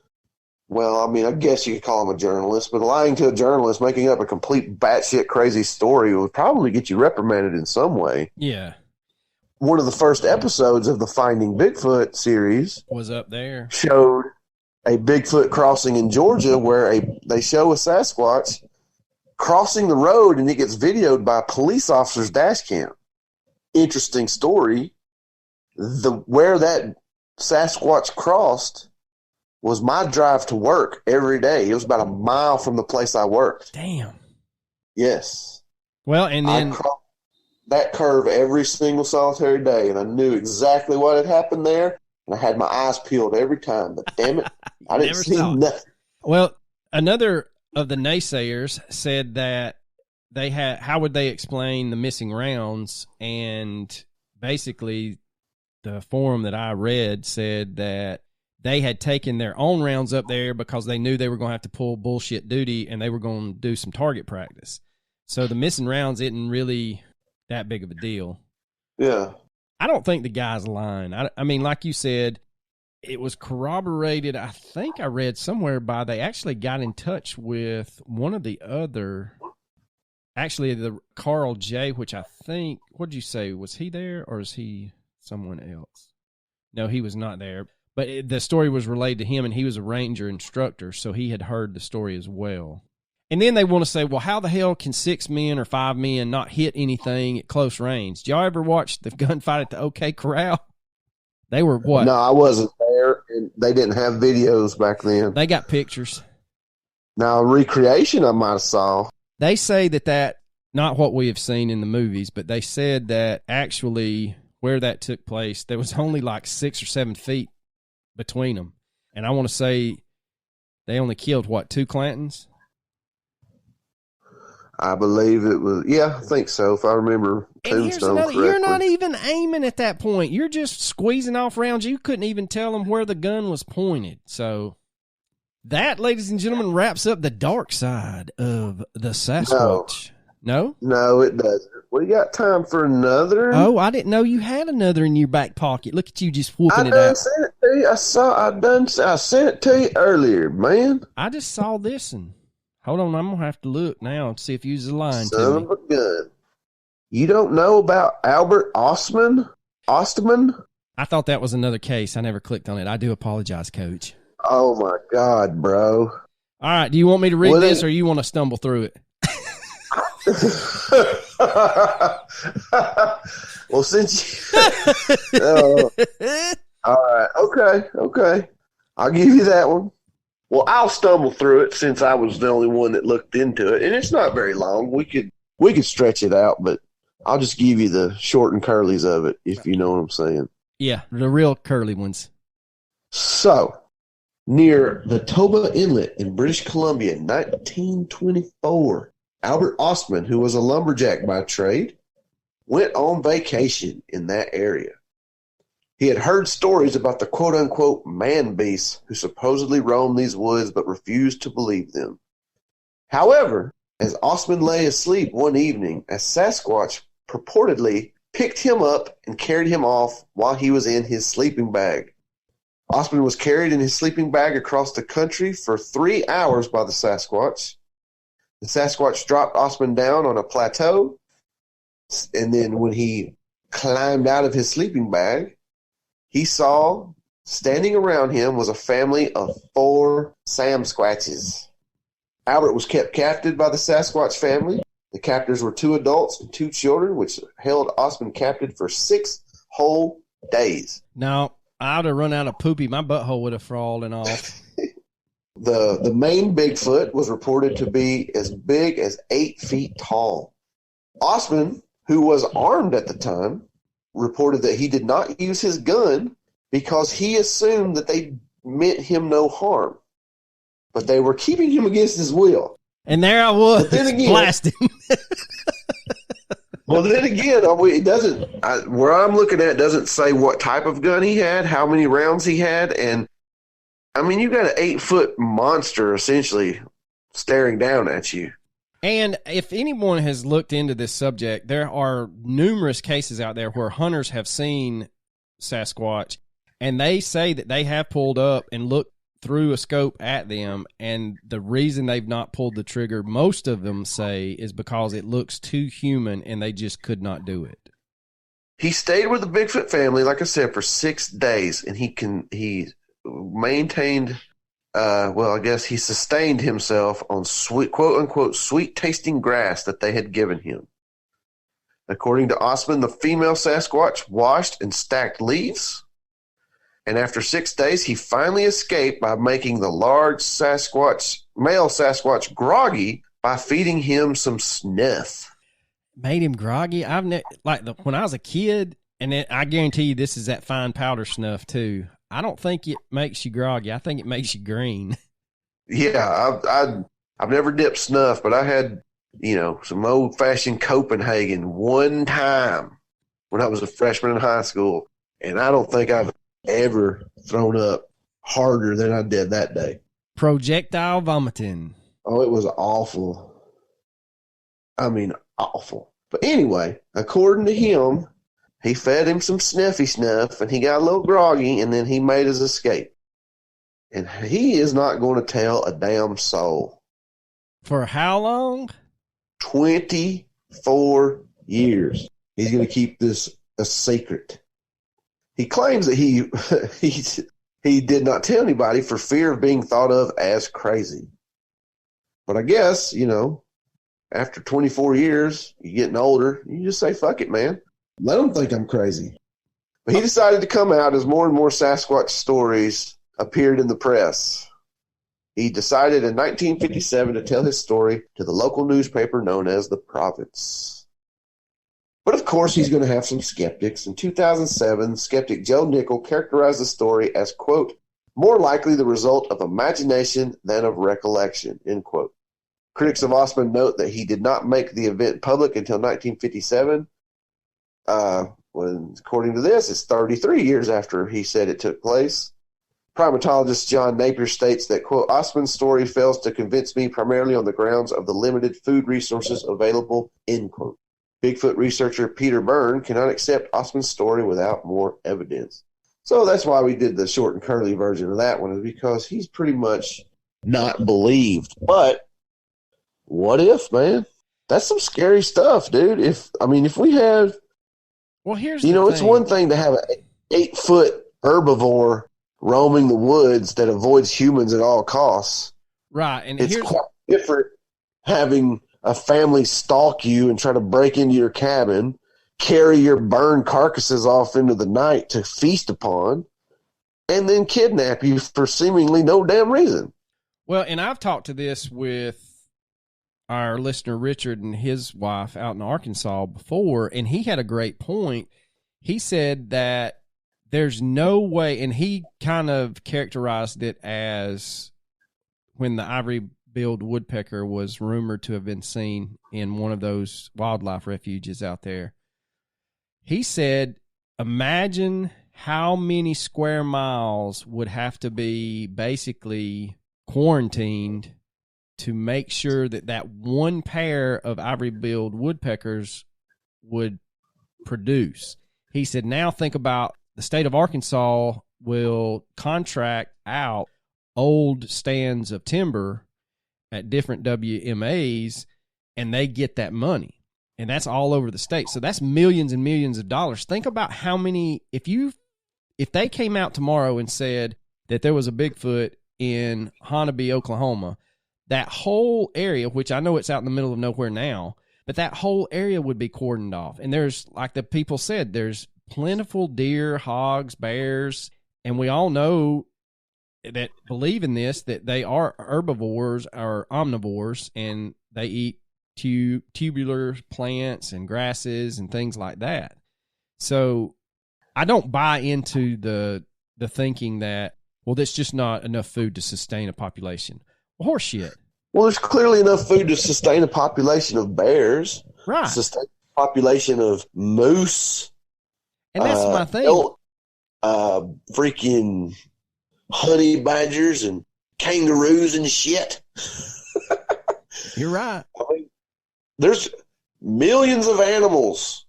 I guess you could call him a journalist, but lying to a journalist, making up a complete batshit crazy story would probably get you reprimanded in some way. Yeah. One of the first episodes of the Finding Bigfoot series was up there. Showed a Bigfoot crossing in Georgia where they show a Sasquatch crossing the road, and it gets videoed by a police officer's dash cam. Interesting story. Where that Sasquatch crossed was my drive to work every day. It was about a mile from the place I worked. Damn. Yes. Well, and then I crossed that curve every single solitary day, and I knew exactly what had happened there, and I had my eyes peeled every time. But damn it, I didn't see nothing. Well, another of the naysayers said that how would they explain the missing rounds? And basically, the forum that I read said that they had taken their own rounds up there because they knew they were going to have to pull bullshit duty and they were going to do some target practice. So the missing rounds isn't really that big of a deal. Yeah. I don't think the guy's lying. I mean, like you said, it was corroborated. I think I read somewhere they actually got in touch with one of the other, actually the Carl J., which I think, what did you say? Was he there or is he someone else? No, he was not there. But the story was relayed to him, and he was a ranger instructor, so he had heard the story as well. And then they want to say, well, how the hell can 6 men or 5 men not hit anything at close range? Did y'all ever watch the gunfight at the OK Corral? They were what? No, I wasn't there, and they didn't have videos back then. They got pictures. Now, recreation I might have saw. They say that not what we have seen in the movies, but they said that actually where that took place, there was only like 6 or 7 feet between them. And I want to say they only killed, what, 2 Clantons? I believe it was, yeah, I think so, if I remember Tombstone correctly. You're not even aiming at that point. You're just squeezing off rounds. You couldn't even tell them where the gun was pointed. So that, ladies and gentlemen, wraps up the dark side of the Sasquatch. No? No, it doesn't. We got time for another. Oh, I didn't know you had another in your back pocket. Look at you just whooping it out. I sent it to you. I sent it to you earlier, man. I just saw this and hold on, I'm going to have to look now and see if you's lying to me. Son of a gun. You don't know about Albert Ostman? I thought that was another case. I never clicked on it. I do apologize, Coach. Oh, my God, bro. All right, do you want me to read this or you want to stumble through it? Well, since you... all right, okay. I'll give you that one. Well, I'll stumble through it since I was the only one that looked into it, and it's not very long. We could stretch it out, but I'll just give you the short and curlies of it, if you know what I'm saying. Yeah, the real curly ones. So, near the Toba Inlet in British Columbia in 1924, Albert Ostman, who was a lumberjack by trade, went on vacation in that area. He had heard stories about the quote-unquote man-beasts who supposedly roamed these woods but refused to believe them. However, as Ostman lay asleep one evening, a Sasquatch purportedly picked him up and carried him off while he was in his sleeping bag. Ostman was carried in his sleeping bag across the country for 3 hours by the Sasquatch. The Sasquatch dropped Ostman down on a plateau, and then when he climbed out of his sleeping bag, he saw standing around him was a family of 4 Samsquatches. Albert was kept captive by the Sasquatch family. The captors were 2 adults and 2 children, which held Ostman captive for 6 whole days. Now, I would have run out of poopy. My butthole would have fallen off. The main Bigfoot was reported to be as big as 8 feet tall. Ostman, who was armed at the time, reported that he did not use his gun because he assumed that they meant him no harm. But they were keeping him against his will. And there I was, but then again, blasting. Well, then again, it doesn't. Where I'm looking at doesn't say what type of gun he had, how many rounds he had, and I mean, you got an 8-foot monster essentially staring down at you. And if anyone has looked into this subject, there are numerous cases out there where hunters have seen Sasquatch, and they say that they have pulled up and looked through a scope at them, and the reason they've not pulled the trigger, most of them say, is because it looks too human and they just could not do it. He stayed with the Bigfoot family, like I said, for 6 days, and he maintained, I guess he sustained himself on sweet, quote unquote, sweet tasting grass that they had given him. According to Ostman, the female Sasquatch washed and stacked leaves. And after 6 days, he finally escaped by making the large male Sasquatch groggy by feeding him some snuff. Made him groggy? When I was a kid, and I guarantee you this is that fine powder snuff too. I don't think it makes you groggy. I think it makes you green. Yeah, I've never dipped snuff, but I had, some old-fashioned Copenhagen one time when I was a freshman in high school, and I don't think I've ever thrown up harder than I did that day. Projectile vomiting. Oh, it was awful. I mean, awful. But anyway, according to him, he fed him some snuffy snuff, and he got a little groggy, and then he made his escape. And he is not going to tell a damn soul. For how long? 24 years. He's going to keep this a secret. He claims that He did not tell anybody for fear of being thought of as crazy. But I guess, after 24 years, you're getting older, you just say, fuck it, man. Let them think I'm crazy. But he decided to come out as more and more Sasquatch stories appeared in the press. He decided in 1957 to tell his story to the local newspaper known as The Province. But of course, he's going to have some skeptics. In 2007, skeptic Joe Nickel characterized the story as, quote, more likely the result of imagination than of recollection, end quote. Critics of Ostman note that he did not make the event public until 1957. When, according to this, it's 33 years after he said it took place. Primatologist John Napier states that, quote, Ostman's story fails to convince me primarily on the grounds of the limited food resources available, end quote. Bigfoot researcher Peter Byrne cannot accept Ostman's story without more evidence. So that's why we did the short and curly version of that one, is because he's pretty much not believed. But what if, man? That's some scary stuff, dude. If we have, well, here's it's one thing to have an 8-foot herbivore roaming the woods that avoids humans at all costs. Right. And it's quite different having a family stalk you and try to break into your cabin, carry your burned carcasses off into the night to feast upon, and then kidnap you for seemingly no damn reason. Well, and I've talked to this with our listener Richard and his wife out in Arkansas before, and he had a great point. He said that there's no way, and he kind of characterized it as when the ivory-billed woodpecker was rumored to have been seen in one of those wildlife refuges out there. He said, imagine how many square miles would have to be basically quarantined to make sure that that one pair of ivory-billed woodpeckers would produce. He said, now think about the state of Arkansas will contract out old stands of timber at different WMAs, and they get that money. And that's all over the state. So that's millions and millions of dollars. Think about how many, if they came out tomorrow and said that there was a Bigfoot in Honaby, Oklahoma, that whole area, which I know it's out in the middle of nowhere now, but that whole area would be cordoned off. And there's, like the people said, there's plentiful deer, hogs, bears, and we all know that believe in this, that they are herbivores or omnivores, and they eat tubular plants and grasses and things like that. So I don't buy into the thinking that, well, there's just not enough food to sustain a population. Well, horseshit. Well, there's clearly enough food to sustain a population of bears, right? Sustain a population of moose, and that's my thing. Freaking honey badgers and kangaroos and shit. You're right. I mean, there's millions of animals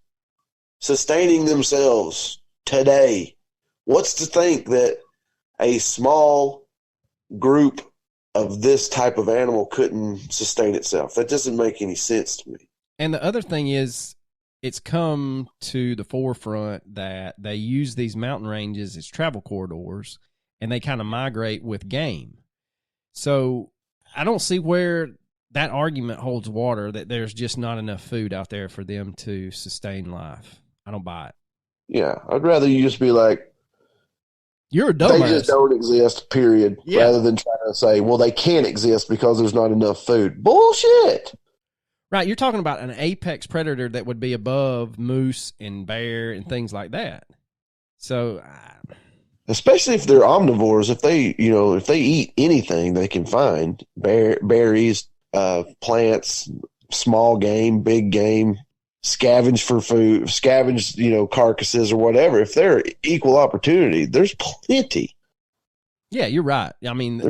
sustaining themselves today. What's to think that a small group of this type of animal couldn't sustain itself? That doesn't make any sense to me. And the other thing is, it's come to the forefront that they use these mountain ranges as travel corridors, and they kind of migrate with game. So I don't see where that argument holds water, that there's just not enough food out there for them to sustain life. I don't buy it. Yeah, I'd rather you just be like, you're a dumbass. They just don't exist, period. Yeah. Rather than trying to say, well, they can't exist because there's not enough food. Bullshit. Right, you're talking about an apex predator that would be above moose and bear and things like that. So, especially if they're omnivores, if they eat anything they can find, berries, plants, small game, big game, scavenge for food, scavenge, carcasses or whatever. If they're equal opportunity, there's plenty. Yeah, you're right. I mean,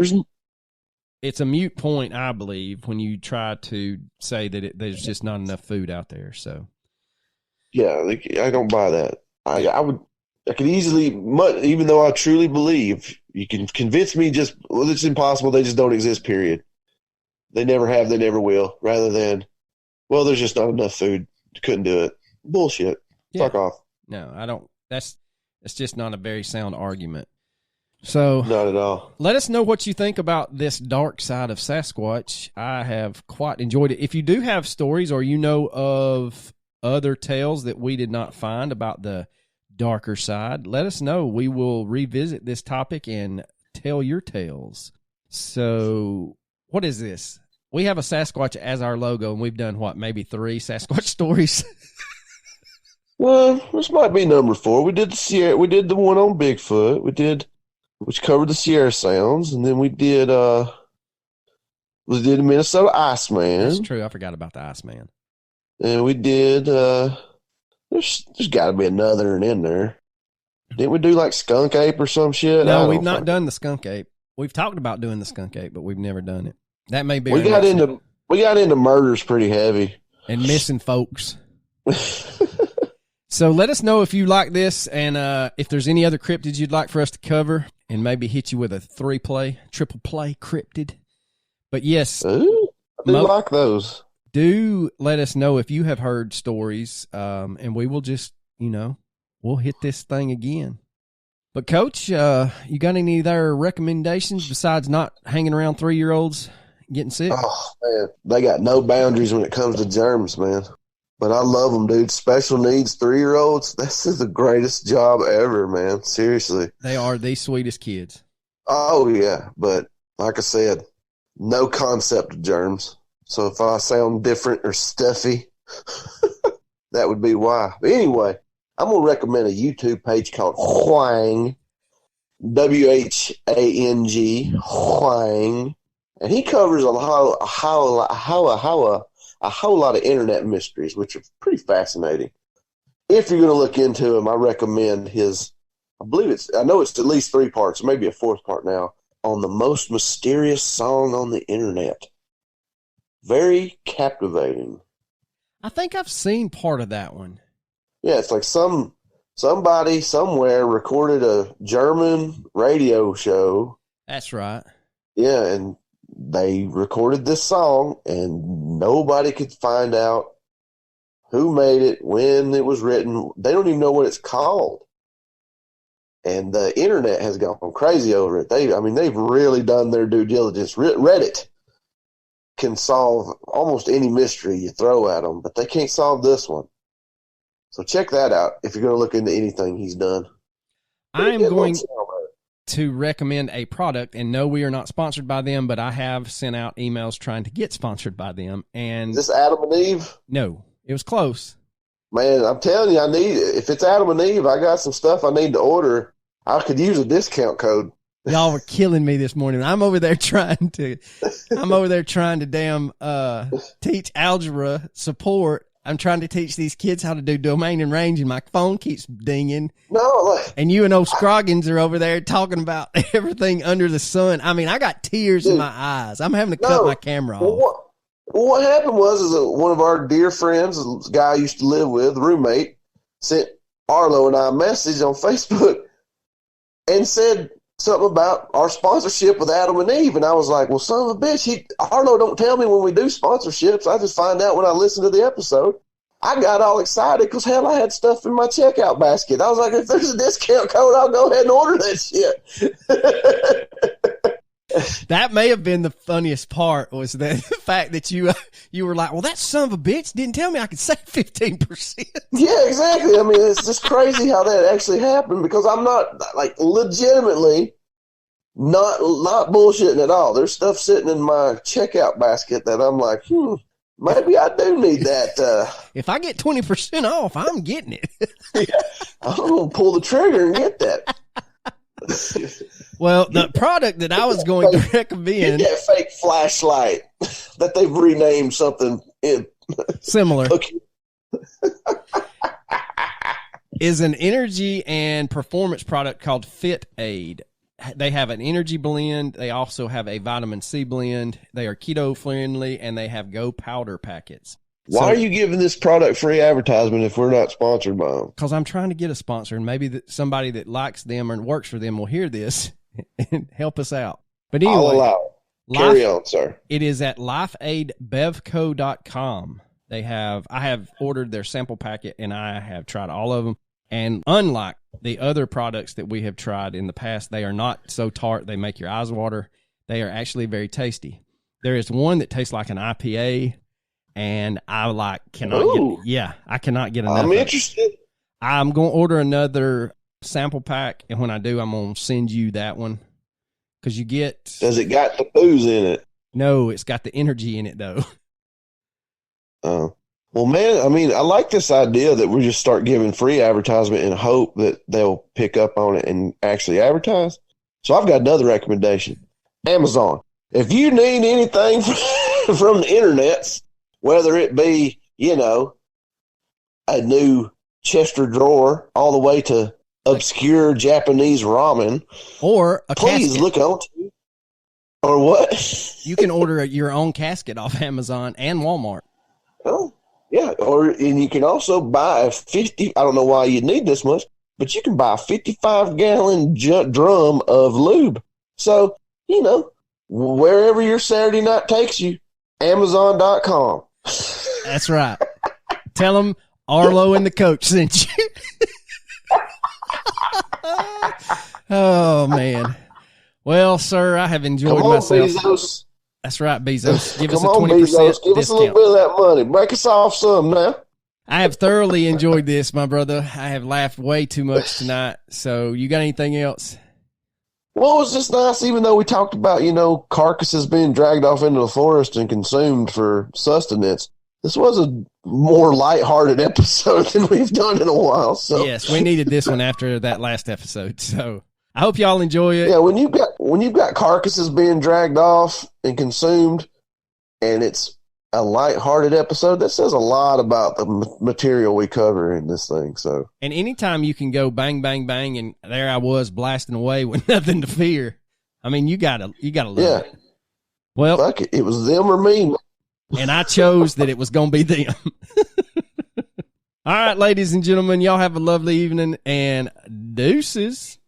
it's a moot point, I believe, when you try to say that there's just not enough food out there. So, yeah, I don't buy that. I could easily, even though I truly believe, you can convince me it's impossible. They just don't exist, period. They never have, they never will. Rather than, well, there's just not enough food. Couldn't do it. Bullshit. Yeah. Fuck off. No, I don't. That's just not a very sound argument. So Not at all. let us know what you think about this dark side of Sasquatch. I have quite enjoyed it. If you do have stories or you know of other tales that we did not find about the darker side, let us know. We will revisit this topic and tell your tales. So what is this? We have a Sasquatch as our logo, and we've done, what, maybe 3 Sasquatch stories? Well, this might be number 4. We did the one on Bigfoot. Which covered the Sierra Sounds, and then we did the Minnesota Iceman. That's true. I forgot about the Iceman. And we did there's got to be another one in there. Didn't we do like Skunk Ape or some shit? No, we've not done the Skunk Ape. We've talked about doing the Skunk Ape, but we've never done it. That may be. We got into murders pretty heavy and missing folks. So let us know if you like this, and if there's any other cryptids you'd like for us to cover, and maybe hit you with a triple play cryptid. But yes, ooh, I do like those. Do let us know if you have heard stories, and we will just, we'll hit this thing again. But Coach, you got any other recommendations besides not hanging around 3-year-olds getting sick? Oh man, they got no boundaries when it comes to germs, man. But I love them, dude. Special needs 3-year-olds. This is the greatest job ever, man. Seriously. They are the sweetest kids. Oh, yeah. But like I said, no concept of germs. So if I sound different or stuffy, that would be why. But anyway, I'm going to recommend a YouTube page called Hwang, W-H-A-N-G, Hwang. And he covers a whole lot of internet mysteries, which are pretty fascinating. If you're going to look into him, I recommend I know it's at least 3 parts, maybe a 4th part now, on the most mysterious song on the internet. Very captivating. I think I've seen part of that one. Yeah, it's like somebody somewhere recorded a German radio show. That's right. Yeah, and they recorded this song, and nobody could find out who made it, when it was written. They don't even know what it's called. And the internet has gone crazy over it. They've really done their due diligence. Reddit can solve almost any mystery you throw at them, but they can't solve this one. So check that out if you're going to look into anything he's done. I am going to recommend a product, and no, we are not sponsored by them, but I have sent out emails trying to get sponsored by them. And is this Adam and Eve? No, it was close. Man, I'm telling you, if it's Adam and Eve, I got some stuff I need to order. I could use a discount code. Y'all were killing me this morning. I'm over there trying to damn teach algebra support. I'm trying to teach these kids how to do domain and range, and my phone keeps dinging. No, and you and old Scroggins are over there talking about everything under the sun. I mean, I got tears in my eyes. I'm having to cut my camera off. What happened was one of our dear friends, a guy I used to live with, a roommate, sent Arlo and I a message on Facebook and said something about our sponsorship with Adam and Eve. And I was like, well, son of a bitch, Arlo don't tell me when we do sponsorships. I just find out when I listen to the episode. I got all excited because, hell, I had stuff in my checkout basket. I was like, if there's a discount code, I'll go ahead and order that shit. That may have been the funniest part, was the fact that you were like, well, that son of a bitch didn't tell me I could save 15%. Yeah, exactly. I mean, it's just crazy how that actually happened, because I'm not, like, legitimately not bullshitting at all. There's stuff sitting in my checkout basket that I'm like, maybe I do need that. If I get 20% off, I'm getting it. Yeah, I'm going to pull the trigger and get that. Well, the product that I was going to recommend, that fake flashlight that they've renamed something similar, is an energy and performance product called Fit Aid. They have an energy blend. They also have a vitamin C blend. They are keto friendly, and they have Go powder packets. Why are you giving this product free advertisement if we're not sponsored by them? Because I'm trying to get a sponsor, and maybe somebody that likes them or works for them will hear this and help us out. But anyway, I'll allow it. Carry on, sir. It is at lifeaidbevco.com. I have ordered their sample packet, and I have tried all of them. And unlike the other products that we have tried in the past, they are not so tart they make your eyes water. They are actually very tasty. There is one that tastes like an IPA, and I cannot get enough. I'm interested. I'm going to order another sample pack, and when I do, I'm going to send you that one. Because you get... Does it got the booze in it? No, it's got the energy in it, though. Oh. Well, man, I mean, I like this idea that we just start giving free advertisement and hope that they'll pick up on it and actually advertise. So I've got another recommendation. Amazon. If you need anything from the internets, whether it be, a new Chester drawer all the way to obscure Japanese ramen, or a please casket. look on to. Or what? You can order your own casket off Amazon and Walmart. Oh, yeah. And you can also buy a 50, I don't know why you need this much, but you can buy a 55-gallon drum of lube. So, wherever your Saturday night takes you, Amazon.com. That's right. Tell them Arlo and the coach sent you. Oh, man. Well, sir, I have enjoyed myself. Bezos. That's right, Bezos. Give us a Come on, 20% Bezos. Give us a little bit of that money. Break us off some now. I have thoroughly enjoyed this, my brother. I have laughed way too much tonight. So, you got anything else? Well, it was just nice, even though we talked about, carcasses being dragged off into the forest and consumed for sustenance. This was a more lighthearted episode than we've done in a while. So yes, we needed this one after that last episode. So I hope y'all enjoy it. Yeah, when you've got carcasses being dragged off and consumed, and it's a lighthearted episode, that says a lot about the material we cover in this thing. So, and anytime you can go bang, bang, bang, and there I was blasting away with nothing to fear. I mean, you gotta love it. Well, fuck it was them or me. And I chose that it was going to be them. All right, ladies and gentlemen, y'all have a lovely evening, and deuces.